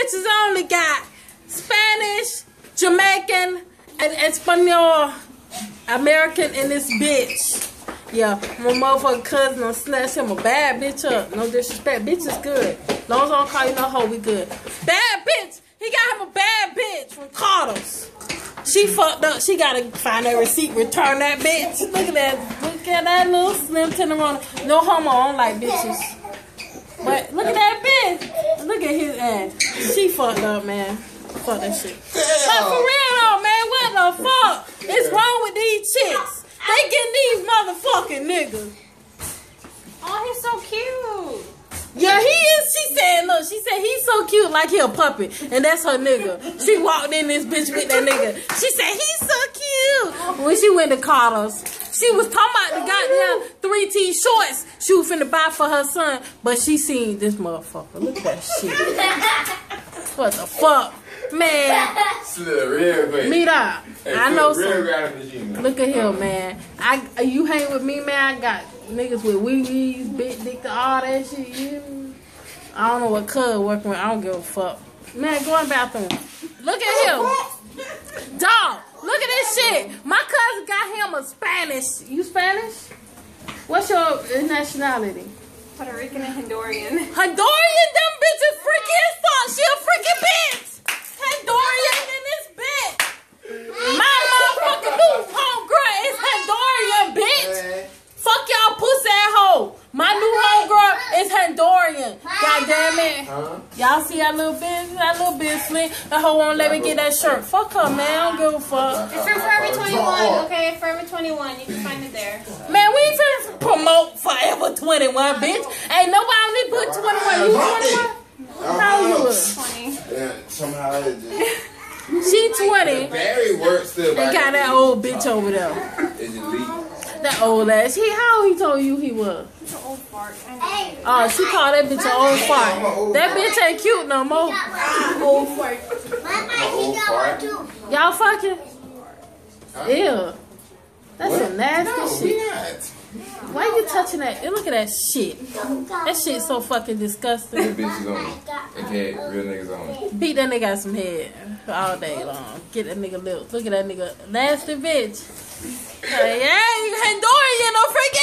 bitches only got Spanish, Jamaican, and Espanol, American in this bitch. Yeah, my motherfucking cousin will snatch him a bad bitch up. No disrespect. Bitch is good. As long as I don't call you no hoe, we good. Bad bitch. He got him a bad bitch from Carter's. She fucked up. She gotta find that receipt, return that bitch. Look at that. Look at that little slim tenderoni. No homo, I don't like bitches. But look at that bitch. Look at his ass. She fucked up, man. Fuck that shit. But for real though, man, what the fuck is wrong with these chicks? They getting these motherfucking niggas. Oh, he's so cute. Yeah, he is. She said, look, she said he's so cute like he a puppy. And that's her nigga. She walked in this bitch with that nigga. She said, he's so cute. When she went to Carter's, she was talking about the goddamn 3T shorts she was finna buy for her son. But she seen this motherfucker. Look at that shit. What the fuck? Man. Real quick. Meet up. Hey, I know some. Look at him, man. You hang with me, man. I got niggas with wee-wees, big dick, all that shit. You, I don't know what cuz working with. I don't give a fuck. Man, go in the bathroom. Look at him. Dog, look at this shit. My cousin got him a Spanish. You Spanish? What's your nationality? Puerto Rican and Honduran. Honduran? Them bitches freaky as fuck. She a freaking bitch. Honduran in this bitch. My motherfucking new homegirl is Honduran, bitch. Fuck y'all pussy ass hoe. My new homegirl is Honduran. God damn it. Y'all see that little bitch? That little bitch slim. That hoe won't let me get that shirt. Fuck her, man. I don't give a fuck. It's from Forever 21, okay? Forever 21. You can find it there. Man, we ain't finna promote Forever 21, bitch. Ain't nobody only put 21. You 21? How old you was? 20. Yeah, somehow it just... She 20. Barry works still. They got that old bitch over there. Is it legal? That old ass. How old he told you he was? It's an old fart. Oh, she called that bitch an old fart. That bitch ain't cute no more. Old fart. Old fart. Y'all fucking? Ew. That's some nasty shit. Why you touching that? Look at that shit. That shit's so fucking disgusting. That bitch is on it. Okay, real niggas on it. Beat that nigga out some head all day long. Get that nigga lips. Look at that nigga. Nasty bitch. Hey, you Honduran, no freaking